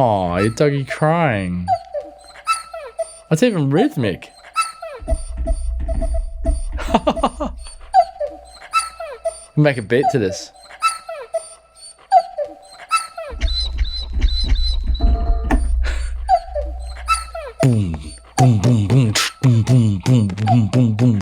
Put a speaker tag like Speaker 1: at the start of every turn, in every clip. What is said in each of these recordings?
Speaker 1: Oh, your doggy crying. That's even rhythmic. Make a beat to this. Boom, boom, boom, boom, boom, boom, boom, boom, boom, boom.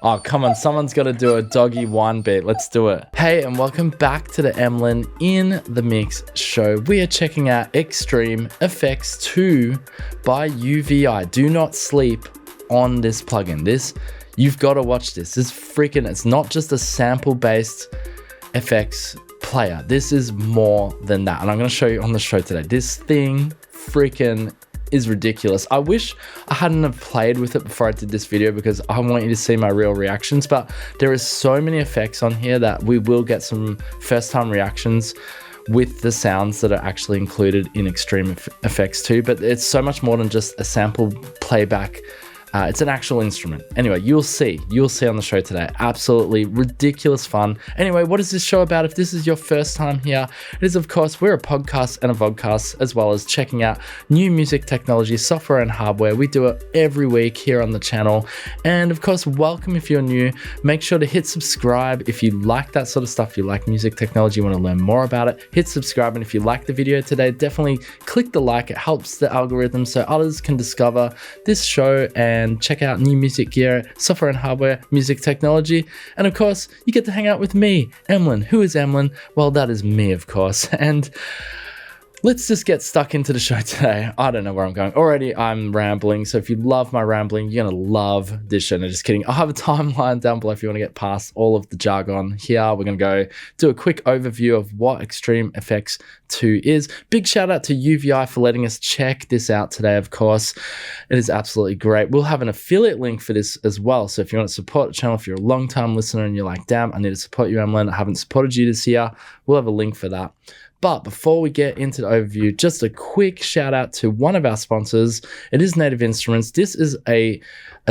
Speaker 1: Oh, come on. Someone's got to do a doggy whine beat. Let's do it. Hey, and welcome back to the Emlyn in the Mix show. We are checking out Xtreme FX II by UVI. Do not sleep on this plugin. You've got to watch this. It's not just a sample-based FX player. This is more than that. And I'm going to show you on the show today. This thing freaking is ridiculous. I wish I hadn't have played with it before I did this video because I want you to see my real reactions, but there is so many effects on here that we will get some first time reactions with the sounds that are actually included in Xtreme FX II, but it's so much more than just a sample playback. It's an actual instrument. Anyway, you'll see on the show today. Absolutely ridiculous fun. Anyway, what is this show about? If this is your first time here, it is, of course, we're a podcast and a vodcast, as well as checking out new music technology, software and hardware. We do it every week here on the channel. And of course, welcome if you're new. Make sure to hit subscribe if you like that sort of stuff. If you like music technology, you want to learn more about it, hit subscribe. And if you like the video today, definitely click the like. It helps the algorithm so others can discover this show and check out new music gear, software and hardware, music technology. And of course, you get to hang out with me, Emlyn. Who is Emlyn? Well, that is me, of course. And let's just get stuck into the show today. I don't know where I'm going. Already, I'm rambling. So if you love my rambling, you're going to love this show. No, just kidding. I'll have a timeline down below if you want to get past all of the jargon here. We're going to go do a quick overview of what Xtreme FX II is. Big shout out to UVI for letting us check this out today, of course. It is absolutely great. We'll have an affiliate link for this as well. So if you want to support the channel, if you're a long-time listener and you're like, damn, I need to support you, Emlyn. I haven't supported you this year. We'll have a link for that. But before we get into the overview, just a quick shout out to one of our sponsors. It is Native Instruments. This is a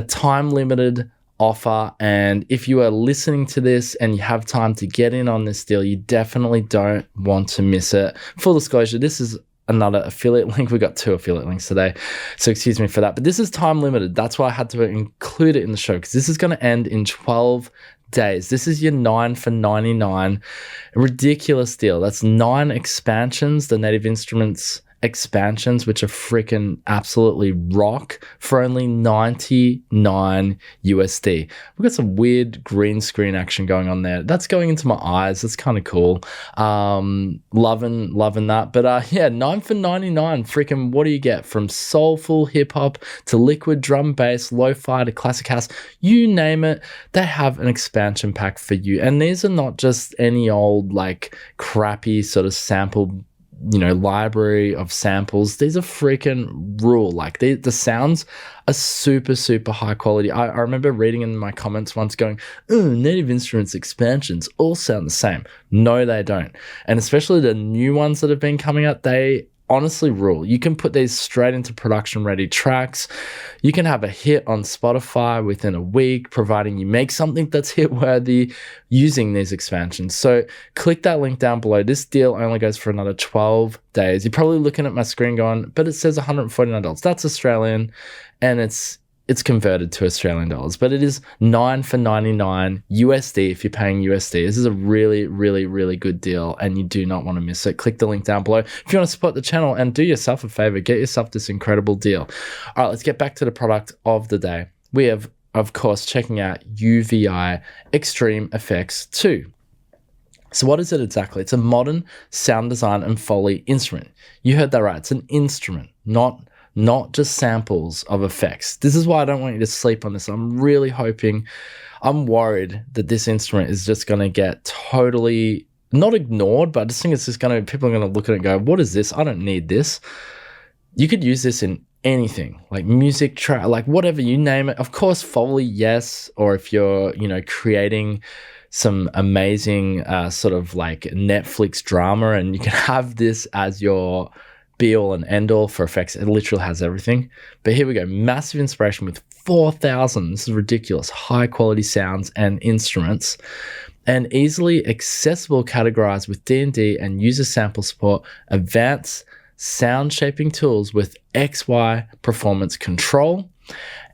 Speaker 1: time-limited offer, and if you are listening to this and you have time to get in on this deal, you definitely don't want to miss it. Full disclosure, this is another affiliate link. We got 2 affiliate links today, so excuse me for that. But this is time limited. That's why I had to include it in the show, because this is going to end in 12 days. This is your 9 for 99. Ridiculous deal. That's 9 expansions, the Native Instruments expansions, which are freaking absolutely rock, for only $99 USD. We've got some weird green screen action going on there. That's going into my eyes. That's kind of cool. Loving that. But yeah, 9 for 99. Freaking, what do you get? From soulful hip hop to liquid drum bass, lo-fi to classic house, you name it, they have an expansion pack for you. And these are not just any old like crappy sort of sample, library of samples. These are freaking rule. Like the sounds are super, super high quality. I remember reading in my comments once going, "Oh, Native Instruments expansions all sound the same." No, they don't. And especially the new ones that have been coming out, they honestly rule. You can put these straight into production ready tracks. You can have a hit on Spotify within a week, providing you make something that's hit worthy using these expansions. So click that link down below. This deal only goes for another 12 days. You're probably looking at my screen going, but it says $149. That's Australian, and it's converted to Australian dollars, but it is 9 for 99 USD if you're paying USD. This is a really, really, really good deal, and you do not want to miss it. Click the link down below if you want to support the channel, and do yourself a favor, get yourself this incredible deal. All right, let's get back to the product of the day. We have, of course, checking out UVI Xtreme FX II. So what is it exactly? It's a modern sound design and Foley instrument. You heard that right. It's an instrument, not just samples of effects. This is why I don't want you to sleep on this. I'm really hoping, I'm worried that this instrument is just going to get totally, not ignored, but I just think it's just going to, people are going to look at it and go, what is this? I don't need this. You could use this in anything, like music track, like whatever, you name it. Of course, Foley, yes. Or if you're, creating some amazing sort of like Netflix drama, and you can have this as your be all and end all for effects. It literally has everything. But here we go. Massive inspiration with 4,000, this is ridiculous, high quality sounds and instruments, and easily accessible, categorized with D&D and user sample support, advanced sound shaping tools with XY performance control.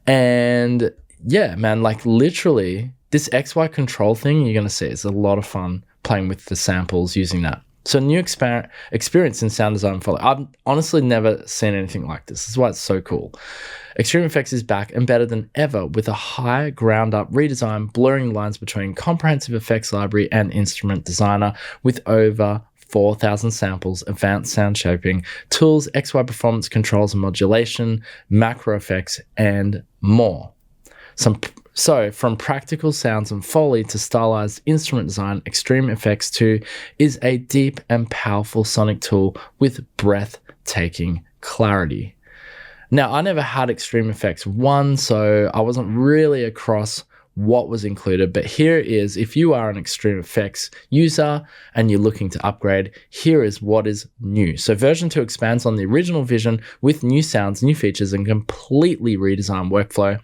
Speaker 1: And yeah, man, like literally this XY control thing, you're going to see it's a lot of fun playing with the samples using that. So new experience in sound design follow. I've honestly never seen anything like this. This is why it's so cool. Xtreme FX is back and better than ever with a high ground-up redesign, blurring lines between comprehensive effects library and instrument designer with over 4,000 samples, advanced sound shaping, tools, XY performance controls and modulation, macro effects, and more. So from practical sounds and Foley to stylized instrument design, Xtreme FX II is a deep and powerful sonic tool with breathtaking clarity. Now, I never had Xtreme FX I, so I wasn't really across what was included, but here is, if you are an Xtreme FX user and you're looking to upgrade, here is what is new. So version 2 expands on the original vision with new sounds, new features, and completely redesigned workflow.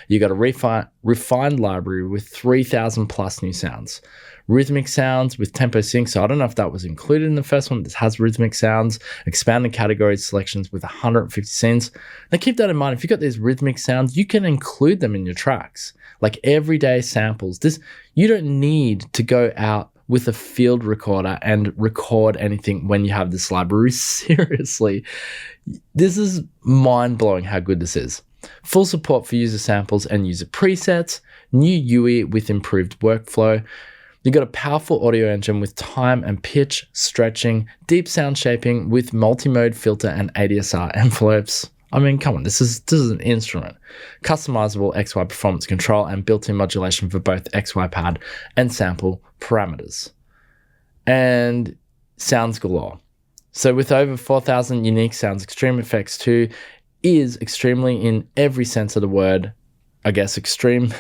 Speaker 1: You got a refined library with 3,000 plus new sounds. Rhythmic sounds with tempo sync. So I don't know if that was included in the first one. This has rhythmic sounds, expanded categories, selections with 150 scenes. Now keep that in mind. If you've got these rhythmic sounds, you can include them in your tracks. Like everyday samples. You don't need to go out with a field recorder and record anything when you have this library. Seriously, this is mind-blowing how good this is. Full support for user samples and user presets, new UI with improved workflow. You've got a powerful audio engine with time and pitch stretching, deep sound shaping with multi-mode filter and ADSR envelopes. I mean, come on, this is an instrument. Customizable XY performance control and built-in modulation for both XY pad and sample parameters. And sounds galore. So with over 4,000 unique sounds, Xtreme FX II is extremely, in every sense of the word, I guess, extreme,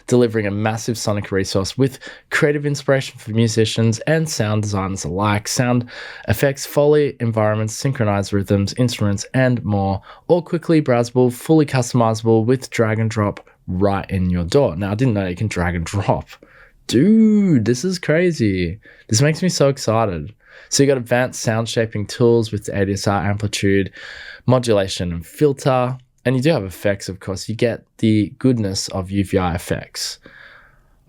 Speaker 1: delivering a massive sonic resource with creative inspiration for musicians and sound designers alike. Sound effects, Foley, environments, synchronized rhythms, instruments, and more, all quickly browsable, fully customizable with drag and drop right in your door. Now, I didn't know you can drag and drop. Dude, this is crazy. This makes me so excited. So you got advanced sound shaping tools with the ADSR, amplitude, modulation, and filter. And you do have effects, of course. You get the goodness of UVI effects.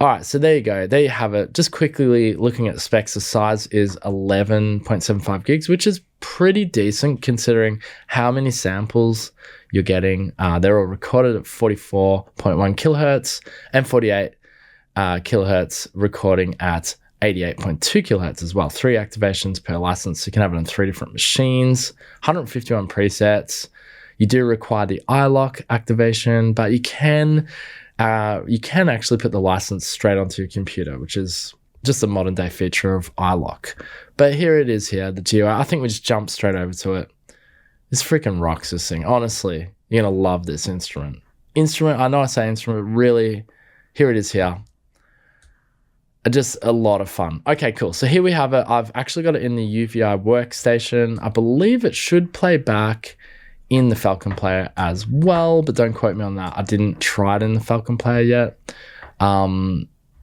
Speaker 1: All right, so there you go. There you have it. Just quickly looking at the specs, the size is 11.75 gigs, which is pretty decent considering how many samples you're getting. They're all recorded at 44.1 kilohertz and 48 kilohertz recording at 88.2 kilohertz as well. 3 activations per license. So you can have it on 3 different machines, 151 presets. You do require the iLock activation, but you can actually put the license straight onto your computer, which is just a modern day feature of iLock. But here it is here, the GUI. I think we just jump straight over to it. This freaking rocks, this thing. Honestly, you're going to love this instrument. I know I say instrument, but really, here it is here. Just a lot of fun. Okay, cool. So here we have it. I've actually got it in the UVI workstation. I believe it should play back in the Falcon player as well, but don't quote me on that. I didn't try it in the Falcon player yet.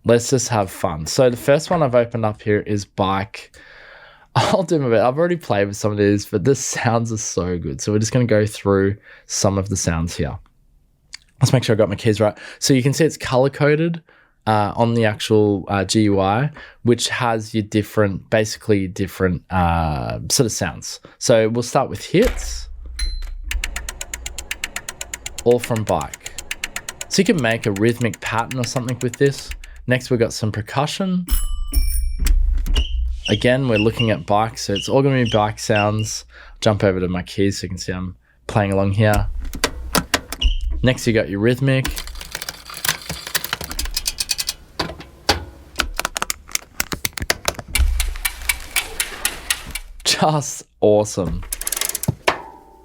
Speaker 1: Let's just have fun. So the first one I've opened up here is Bike. I'll do my bit. I've already played with some of these, but the sounds are so good. So we're just going to go through some of the sounds here. Let's make sure I got my keys right. So you can see it's color-coded on the actual GUI, which has your basically different sort of sounds. So we'll start with hits. All from Bike. So you can make a rhythmic pattern or something with this. Next, we've got some percussion. Again, we're looking at Bike, so it's all going to be Bike sounds. Jump over to my keys so you can see I'm playing along here. Next, you got your rhythmic. Just awesome.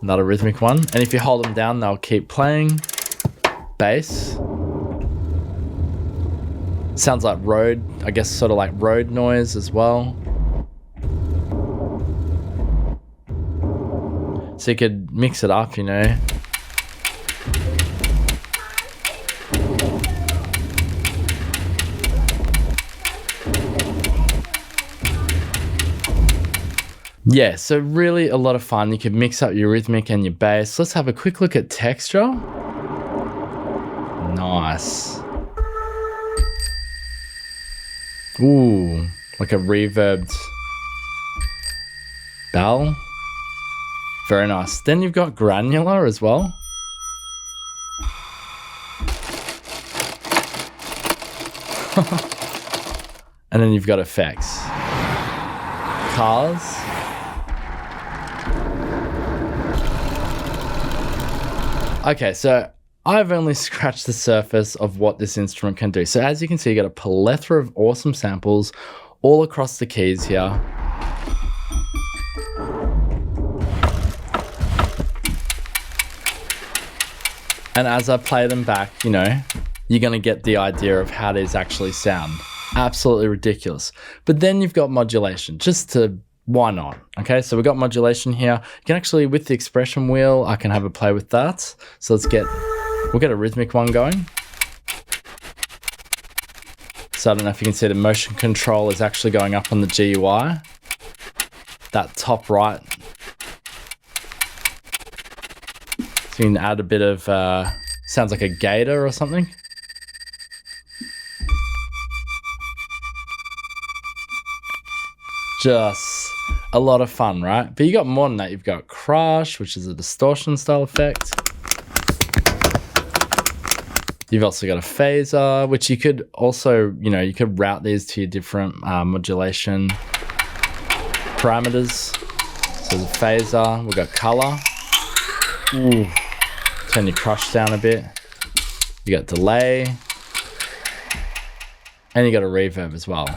Speaker 1: Another rhythmic one. And if you hold them down, they'll keep playing. Bass. Sounds like road, I guess sort of like road noise as well. So you could mix it up, you know. Yeah, so really a lot of fun. You can mix up your rhythmic and your bass. Let's have a quick look at texture. Nice. Ooh, like a reverbed bell. Very nice. Then you've got granular as well. And then you've got effects. Cars. Okay, so I've only scratched the surface of what this instrument can do. So as you can see, you got a plethora of awesome samples all across the keys here. And as I play them back, you know, you're going to get the idea of how these actually sound. Absolutely ridiculous. But then you've got modulation, just to, why not? Okay, so we've got modulation here. You can actually, with the expression wheel, I can have a play with that. So we'll get a rhythmic one going. So I don't know if you can see the motion control is actually going up on the GUI. That top right. So you can add a bit of, sounds like a gator or something. Just a lot of fun, right? But you got more than that. You've got crash, which is a distortion style effect. You've also got a phaser, which you could also, you know, you could route these to your different modulation parameters. So the phaser, we've got color. Ooh. Turn your crush down a bit. You got delay. And you got a reverb as well.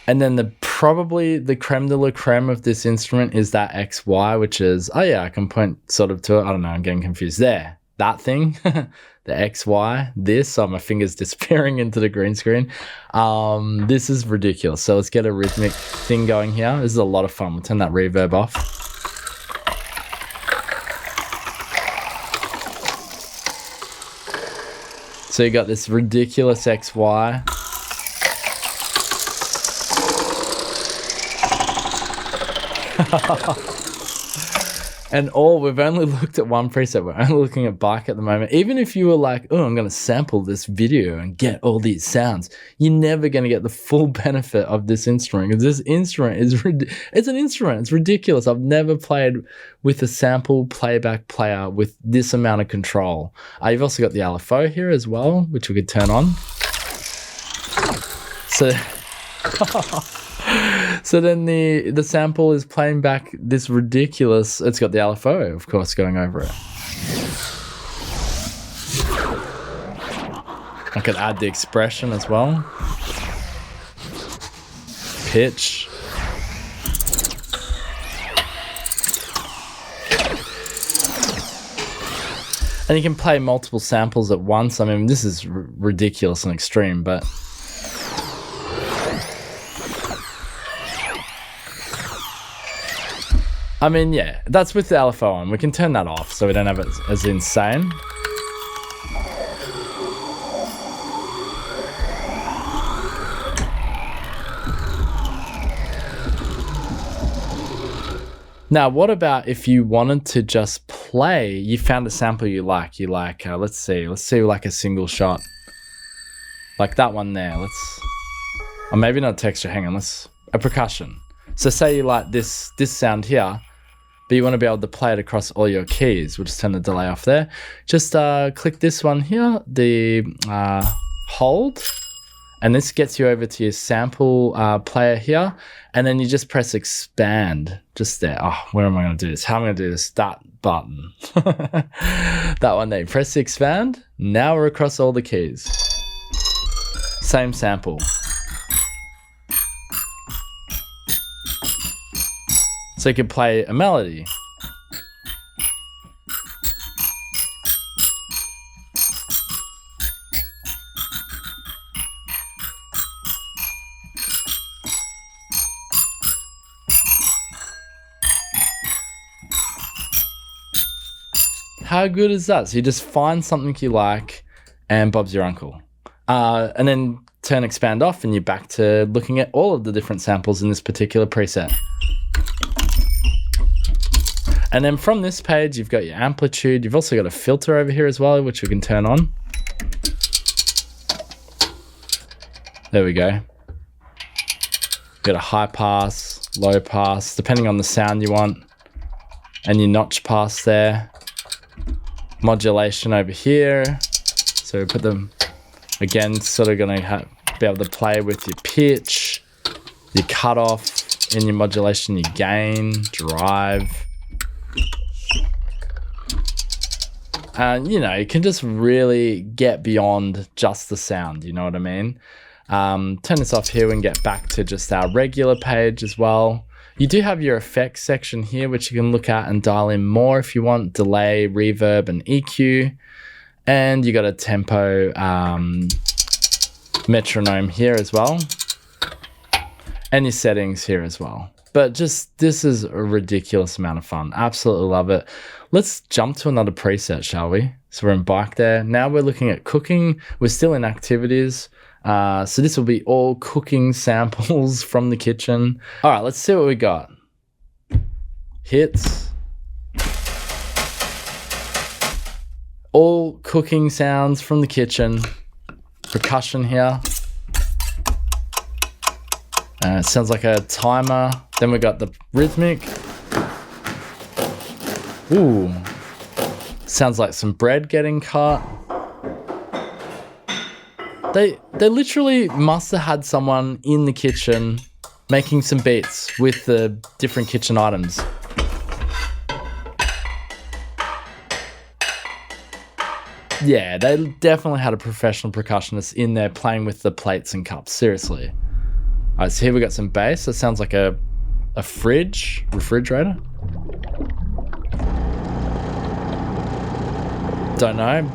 Speaker 1: And then probably the creme de la creme of this instrument is that XY, which is, oh yeah, I can point sort of to it. I don't know, I'm getting confused there. That thing, the XY, this, my finger's disappearing into the green screen. This is ridiculous. So let's get a rhythmic thing going here. This is a lot of fun. We'll turn that reverb off. So you got this ridiculous XY. And we've only looked at one preset. We're only looking at bike at the moment. Even if you were like, oh, I'm going to sample this video and get all these sounds, you're never going to get the full benefit of this instrument, because this instrument it's an instrument. It's ridiculous. I've never played with a sample playback player with this amount of control. You've also got the LFO here as well, which we could turn on. So so then the sample is playing back this ridiculous, it's got the LFO, of course, going over it. I could add the expression as well. Pitch. And you can play multiple samples at once. I mean, this is ridiculous and extreme, but I mean, yeah, that's with the LFO on. We can turn that off so we don't have it as insane. Now, what about if you wanted to just play, you found a sample you like, let's see like a single shot. Like that one there, or maybe not texture, hang on, a percussion. So say you like this sound here, but you want to be able to play it across all your keys. We'll just turn the delay off there. Just click this one here, the hold, and this gets you over to your sample player here, and then you just press expand just there. Oh, where am I going to do this? How am I going to do this? That button. That one there. Press the expand. Now we're across all the keys. Same sample. So you can play a melody. How good is that? So you just find something you like and Bob's your uncle. And then turn expand off and you're back to looking at all of the different samples in this particular preset. And then from this page, you've got your amplitude. You've also got a filter over here as well, which we can turn on. There we go. Got a high pass, low pass, depending on the sound you want. And your notch pass there. Modulation over here. So we put them, again, sort of gonna be able to play with your pitch, your cutoff, in your modulation, your gain, drive. And you know, you can just really get beyond just the sound, you know what I mean? Turn this off here and get back to just our regular page as well. You do have your effects section here, which you can look at and dial in more if you want, delay, reverb, and EQ. And you got a tempo metronome here as well. And your settings here as well. But just, this is a ridiculous amount of fun. Absolutely love it. Let's jump to another preset, shall we? So we're in bike there. Now we're looking at cooking. We're still in activities. So this will be all cooking samples from the kitchen. All right, let's see what we got. Hits. All cooking sounds from the kitchen. Percussion here. It sounds like a timer. Then we got the rhythmic. Ooh. Sounds like some bread getting cut. They literally must have had someone in the kitchen making some beats with the different kitchen items. Yeah, they definitely had a professional percussionist in there playing with the plates and cups, seriously. All right, so here we got some bass. That sounds like a refrigerator. Don't know.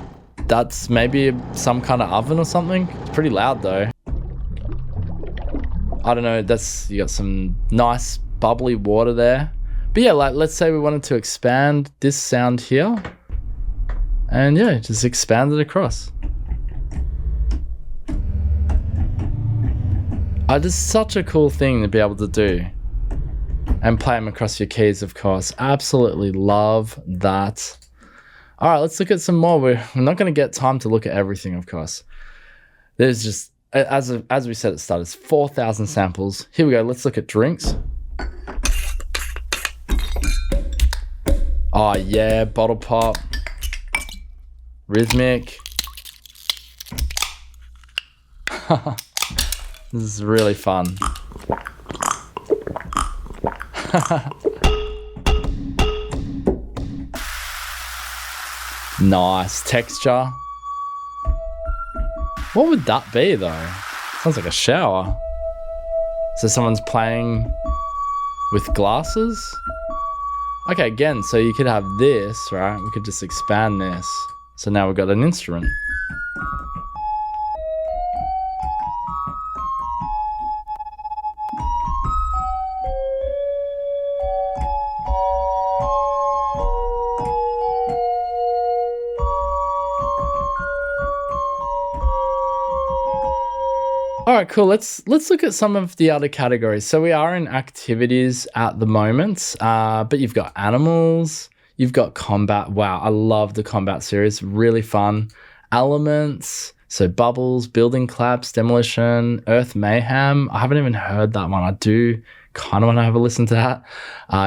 Speaker 1: That's maybe some kind of oven or something. It's pretty loud though. I don't know, you got some nice bubbly water there. But yeah, like let's say we wanted to expand this sound here. And yeah, just expand it across. Just such a cool thing to be able to do. And play them across your keys, of course. Absolutely love that. All right, let's look at some more. We're not going to get time to look at everything, of course. There's just, as we said at the start, there's 4,000 samples. Here we go. Let's look at drinks. Oh, yeah. Bottle pop. Rhythmic. This is really fun. Nice texture. What would that be though? Sounds like a shower. So someone's playing with glasses? Okay, again, so you could have this, right? We could just expand this. So now we've got an instrument. All right, cool. Let's look at some of the other categories. So we are in activities at the moment, but you've got animals, you've got combat. Wow, I love the combat series. Really fun. Elements, so bubbles, building claps, demolition, earth mayhem. I haven't even heard that one. I do kind of want to have a listen to that.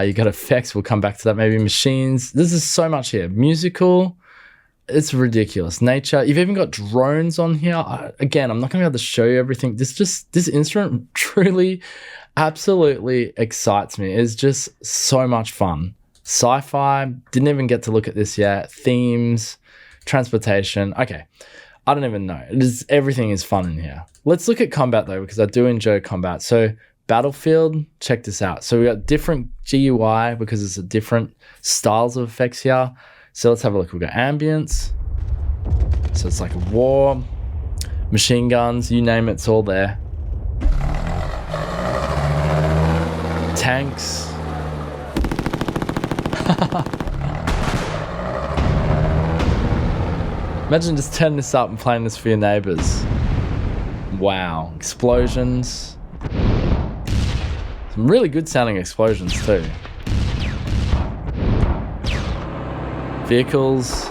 Speaker 1: You got effects. We'll come back to that. Maybe machines. This is so much here. Musical. It's ridiculous. Nature. You've even got drones on here. Again, I'm not going to be able to show you everything. This instrument truly, absolutely excites me. It's just so much fun. Sci-fi. Didn't even get to look at this yet. Themes. Transportation. Okay. I don't even know. Everything is fun in here. Let's look at combat though, because I do enjoy combat. So Battlefield, check this out. So we got different GUI because it's a different styles of effects here. So let's have a look. We've got ambience. So it's like a war, machine guns, you name it, it's all there. Tanks. Imagine just turning this up and playing this for your neighbors. Wow. Explosions. Some really good sounding explosions too. Vehicles.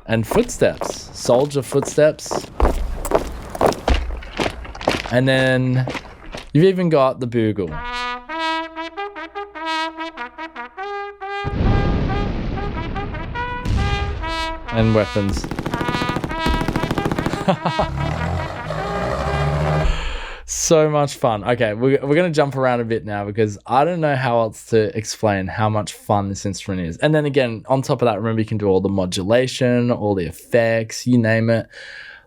Speaker 1: And footsteps. Soldier footsteps. And then you've even got the bugle. And weapons. So much fun. Okay, we're going to jump around a bit now because I don't know how else to explain how much fun this instrument is. And then again, on top of that, remember you can do all the modulation, all the effects, you name it.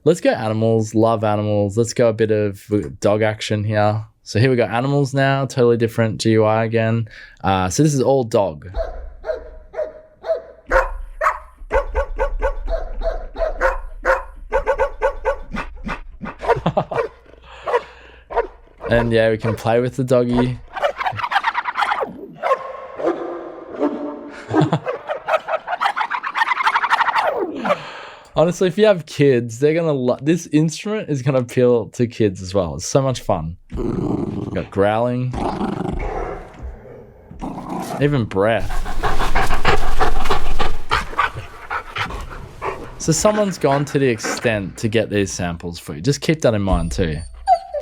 Speaker 1: Let's go animals. Love animals. Let's go a bit of dog action here. So here we go, animals now, totally different GUI again. So this is all dog. And yeah, we can play with the doggy. Honestly, if you have kids, they're gonna love this instrument. Is gonna appeal to kids as well. It's so much fun. We've got growling, even breath. So someone's gone to the extent to get these samples for you. Just keep that in mind too.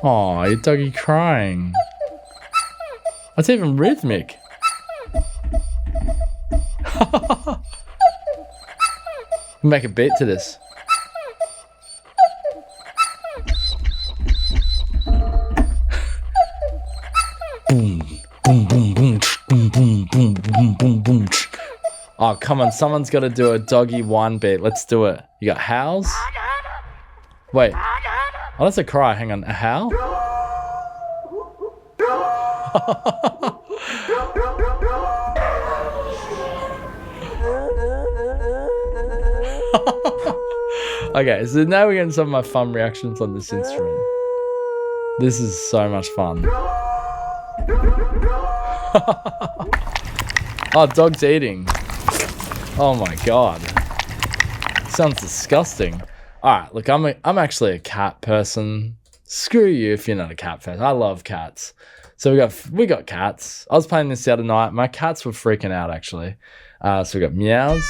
Speaker 1: Oh, your doggy crying. That's even rhythmic. Make a beat to this. Boom, boom, boom, boom, boom, boom, boom, boom, boom, boom. Oh, come on. Someone's got to do a doggy one beat. Let's do it. You got howls? Wait. Oh, that's a cry. Hang on. A howl? Okay, so now we're getting some of my fun reactions on this instrument. This is so much fun. Oh, dog's eating. Oh my god. Sounds disgusting. Alright, look, I'm actually a cat person. Screw you if you're not a cat person. I love cats. So we got cats. I was playing this the other night. My cats were freaking out actually. So we got meows.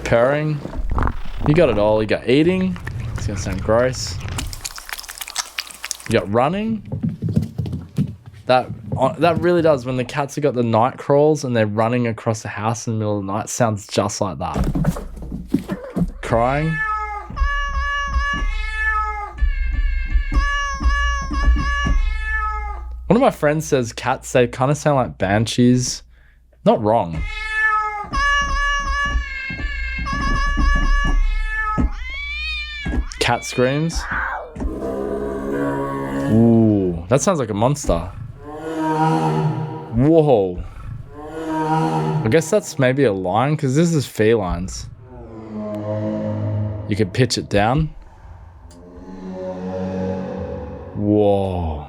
Speaker 1: Purring. You got it all. You got eating. It's gonna sound gross. You got running. That really does. When the cats have got the night crawls and they're running across the house in the middle of the night, sounds just like that. Crying. One of my friends says cats, they kind of sound like banshees. Not wrong. Cat screams. Ooh, that sounds like a monster. Whoa. I guess that's maybe a lion because this is felines. You could pitch it down. Whoa.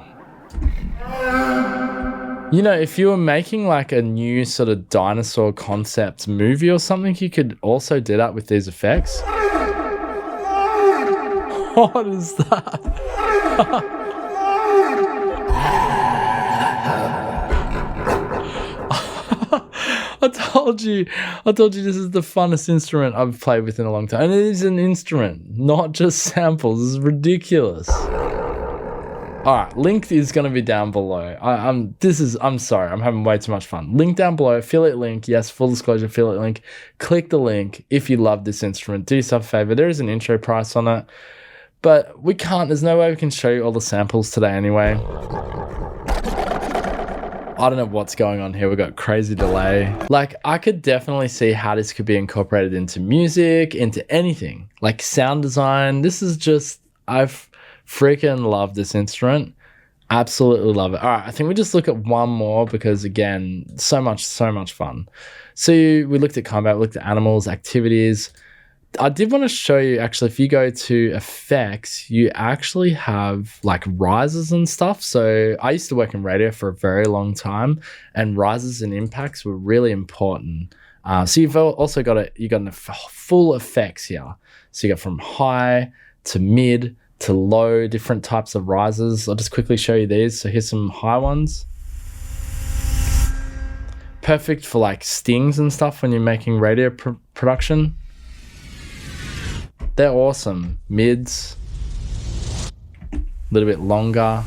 Speaker 1: You know, if you were making like a new sort of dinosaur concept movie or something, you could also do that with these effects. What is that? I told you this is the funnest instrument I've played with in a long time. And it is an instrument, not just samples. This is ridiculous. Alright, link is going to be down below. I'm sorry, I'm having way too much fun. Link down below, affiliate link. Yes, full disclosure, affiliate link. Click the link if you love this instrument. Do yourself a favor. There is an intro price on it. But there's no way we can show you all the samples today anyway. I don't know what's going on here. We've got crazy delay. Like, I could definitely see how this could be incorporated into music, into anything. Like sound design. This is just, I've freaking love this instrument. Absolutely love it. All right, I think we just look at one more because again, so much fun. So we looked at combat, we looked at animals, activities. I did want to show you actually, if you go to effects, you actually have like rises and stuff. So I used to work in radio for a very long time and rises and impacts were really important So you've also got the full effects here. So you got from high to mid to low, different types of risers. I'll just quickly show you these. So here's some high ones. Perfect for like stings and stuff when you're making radio production. They're awesome. Mids, a little bit longer,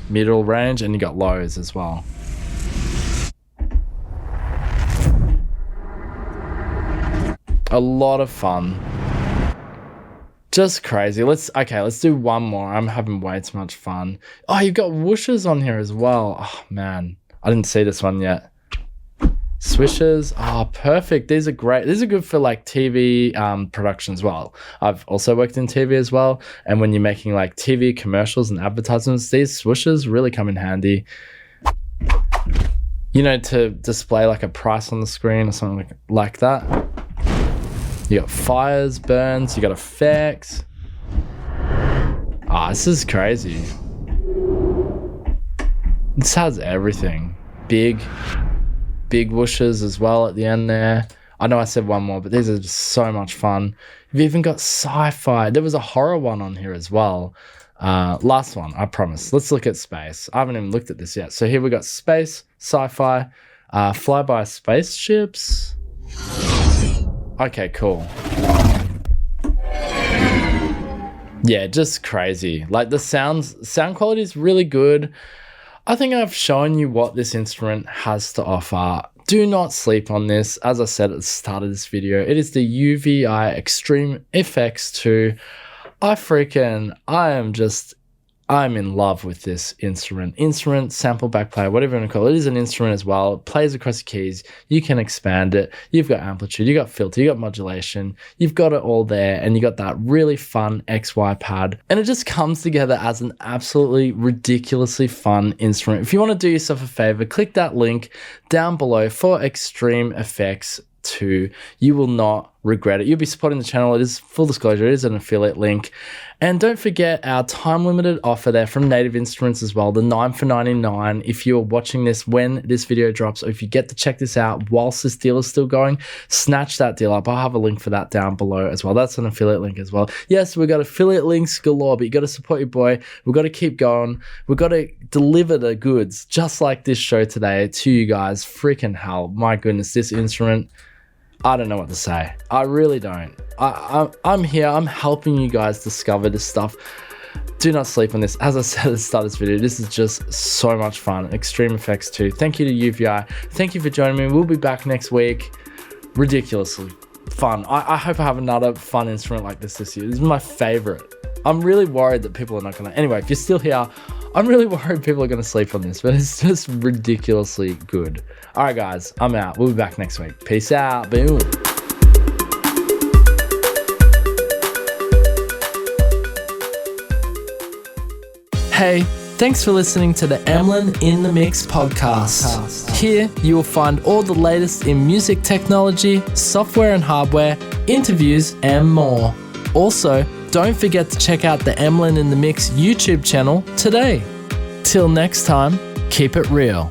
Speaker 1: middle range, and you got lows as well. A lot of fun. Just crazy. Let's do one more. I'm having way too much fun. Oh, you've got whooshes on here as well. Oh man, I didn't see this one yet. Swishers. Oh, perfect. These are great. These are good for like TV production as well. I've also worked in TV as well. And when you're making like TV commercials and advertisements, these swooshes really come in handy. You know, to display like a price on the screen or something like that. You got fires, burns, you got effects. Ah, this is crazy. This has everything. Big whooshes as well at the end there. I know I said one more, but these are just so much fun. You've even got sci-fi. There was a horror one on here as well. Last one, I promise. Let's look at space. I haven't even looked at this yet. So here we got space, sci-fi, flyby spaceships. Okay, cool. Yeah, just crazy. Like the sound quality is really good. I think I've shown you what this instrument has to offer. Do not sleep on this. As I said at the start of this video, it is the UVI Xtreme FX II. I'm in love with this instrument. Instrument, sample back player, whatever you want to call it. It is an instrument as well. It plays across your keys. You can expand it. You've got amplitude, you got filter, you got modulation. You've got it all there, and you got that really fun XY pad. And it just comes together as an absolutely ridiculously fun instrument. If you want to do yourself a favor, click that link down below for Xtreme FX II. You will not regret it. You'll be supporting the channel. It is, full disclosure, it is an affiliate link. And don't forget our time limited offer there from Native Instruments as well, the 9 for $99. If you're watching this when this video drops, or if you get to check this out whilst this deal is still going, snatch that deal up. I'll have a link for that down below as well. That's an affiliate link as well. Yes, we've got affiliate links galore, but you got to support your boy. We've got to keep going. We've got to deliver the goods, just like this show today, to you guys. Freaking hell, my goodness, this instrument, I don't know what to say. I really don't. I'm here. I'm helping you guys discover this stuff. Do not sleep on this. As I said at the start of this video, this is just so much fun. Xtreme FX II. Thank you to UVI. Thank you for joining me. We'll be back next week. Ridiculously fun. I hope I have another fun instrument like this year. This is my favorite. I'm really worried that people are not going to... Anyway, if you're still here, I'm really worried people are going to sleep on this, but it's just ridiculously good. All right, guys, I'm out. We'll be back next week. Peace out. Boom. Hey, thanks for listening to the Emlyn in the Mix podcast. Here, you will find all the latest in music technology, software and hardware, interviews, and more. Also, don't forget to check out the Emlyn in the Mix YouTube channel today. Till next time, keep it real.